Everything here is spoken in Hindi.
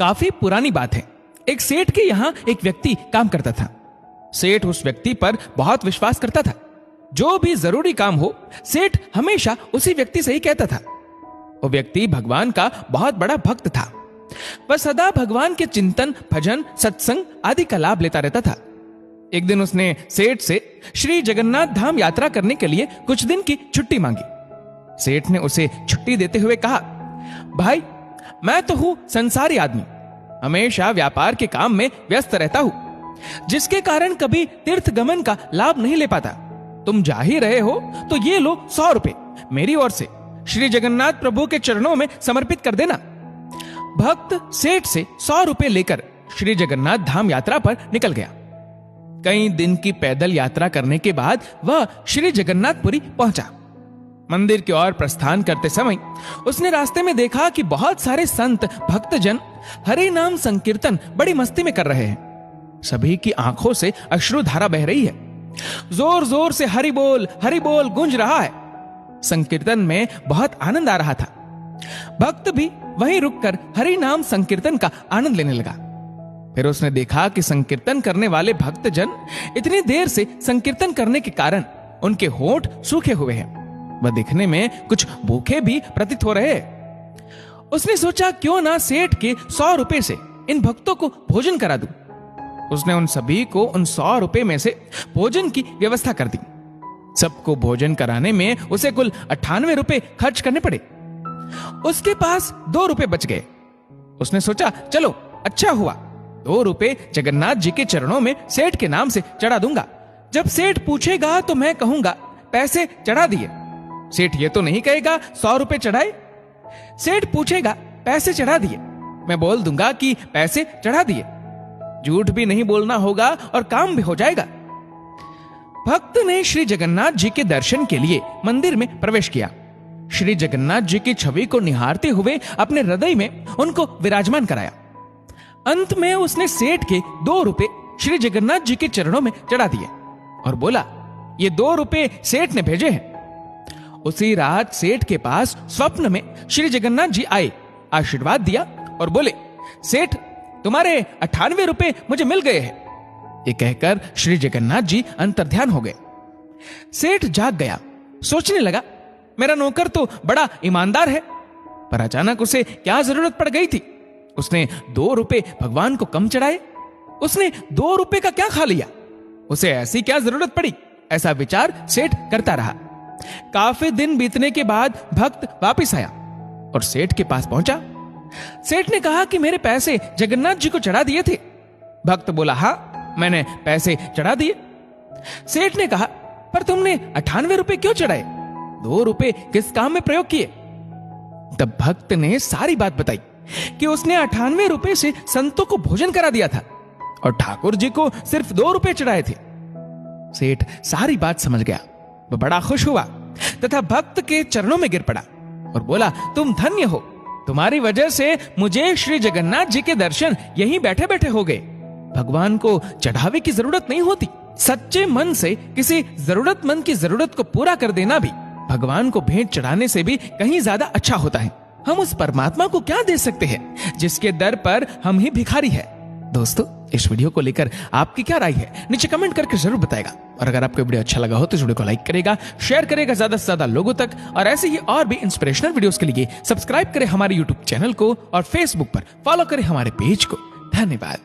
काफी पुरानी बात है। एक सेठ के यहाँ एक व्यक्ति काम करता था। सेठ उस व्यक्ति पर बहुत विश्वास करता था। जो भी जरूरी काम हो सेठ हमेशा उसी व्यक्ति से ही कहता था। वो व्यक्ति भगवान का बहुत बड़ा भक्त था। वह सदा भगवान के चिंतन, भजन, सत्संग आदि का लाभ लेता रहता था। एक दिन उसने सेठ से श्री जगन्नाथ धाम यात्रा करने के लिए कुछ दिन की छुट्टी मांगी। सेठ ने उसे छुट्टी देते हुए कहा, भाई मैं तो हूं संसारी आदमी, हमेशा व्यापार के काम में व्यस्त रहता हूं, जिसके कारण कभी तीर्थ गमन का लाभ नहीं ले पाता। तुम जा ही रहे हो तो ये लो 100 रुपए मेरी ओर से श्री जगन्नाथ प्रभु के चरणों में समर्पित कर देना। भक्त सेठ से 100 रुपए लेकर श्री जगन्नाथ धाम यात्रा पर निकल गया। कई दिन की पैदल यात्रा करने के बाद वह श्री जगन्नाथपुरी पहुंचा। मंदिर की ओर प्रस्थान करते समय उसने रास्ते में देखा कि बहुत सारे संत भक्तजन हरि नाम संकीर्तन बड़ी मस्ती में कर रहे हैं। सभी की आंखों से अश्रुधारा बह रही है। जोर जोर से हरि बोल गूंज रहा है। संकीर्तन में बहुत आनंद आ रहा था। भक्त भी वहीं रुककर हरि नाम संकीर्तन का आनंद लेने लगा। फिर उसने देखा कि संकीर्तन करने वाले भक्तजन इतनी देर से संकीर्तन करने के कारण उनके होंठ सूखे हुए हैं। वह दिखने में कुछ भूखे भी प्रतीत हो रहे हैं। उसने सोचा क्यों ना सेठ के 100 रुपए से इन भक्तों को भोजन करा दूं। उसने उन सभी को उन 100 रुपए में से भोजन की व्यवस्था कर दी। सबको भोजन कराने में उसे कुल 98 रुपए खर्च करने पड़े। उसके पास 2 रुपए बच गए। उसने सोचा चलो अच्छा हुआ, 2 रुपए जगन्नाथ जी के चरणों में सेठ के नाम से चढ़ा दूंगा। जब सेठ पूछेगा तो मैं कहूंगा पैसे चढ़ा दिए। सेठ ये तो नहीं कहेगा 100 रुपए चढ़ाए। सेठ पूछेगा पैसे चढ़ा दिए, मैं बोल दूंगा कि पैसे चढ़ा दिए। झूठ भी नहीं बोलना होगा और काम भी हो जाएगा। भक्त ने श्री जगन्नाथ जी के दर्शन के लिए मंदिर में प्रवेश किया। श्री जगन्नाथ जी की छवि को निहारते हुए अपने हृदय में उनको विराजमान कराया। अंत में उसने सेठ के 2 रुपए श्री जगन्नाथ जी के चरणों में चढ़ा दिए और बोला, ये 2 रुपए सेठ ने भेजे हैं। उसी रात सेठ के पास स्वप्न में श्री जगन्नाथ जी आए, आशीर्वाद दिया और बोले, सेठ तुम्हारे 98 रुपए मुझे मिल गए हैं। ये कहकर श्री जगन्नाथ जी अंतर्ध्यान हो गए। सेठ जाग गया, सोचने लगा मेरा नौकर तो बड़ा ईमानदार है, पर अचानक उसे क्या जरूरत पड़ गई थी। उसने 2 रुपए भगवान को कम चढ़ाए। उसने 2 रुपए का क्या खा लिया, उसे ऐसी क्या जरूरत पड़ी। ऐसा विचार सेठ करता रहा। काफी दिन बीतने के बाद भक्त वापिस आया और सेठ के पास पहुंचा। सेठ ने कहा कि मेरे पैसे जगन्नाथ जी को चढ़ा दिए थे। भक्त बोला, हाँ मैंने पैसे चढ़ा दिए। सेठ ने कहा, पर तुमने 98 रुपए क्यों चढ़ाए, 2 रुपए किस काम में प्रयोग किए। तब भक्त ने सारी बात बताई कि उसने 98 रुपए से संतों को भोजन करा दिया था और ठाकुर जी को सिर्फ 2 रुपए चढ़ाए थे। सेठ सारी बात समझ गया। वह बड़ा खुश हुआ तथा भक्त के चरणों में गिर पड़ा और बोला, तुम धन्य हो, तुम्हारी वजह से मुझे श्री जगन्नाथ जी के दर्शन यहीं बैठे बैठे हो गए। भगवान को चढ़ावे की जरूरत नहीं होती। सच्चे मन से किसी जरूरतमंद की जरूरत को पूरा कर देना भी भगवान को भेंट चढ़ाने से भी कहीं ज्यादा अच्छा होता है। हम उस परमात्मा को क्या दे सकते हैं जिसके दर पर हम ही भिखारी है। दोस्तों, इस वीडियो को लेकर आपकी क्या राय है नीचे कमेंट करके जरूर बताएगा। और अगर आपको वीडियो अच्छा लगा हो तो इस वीडियो को लाइक करेगा, शेयर करेगा ज्यादा से ज्यादा लोगों तक। और ऐसे ही और भी इंस्पिरेशनल वीडियोस के लिए सब्सक्राइब करें हमारे यूट्यूब चैनल को और फेसबुक पर फॉलो करें हमारे पेज को। धन्यवाद।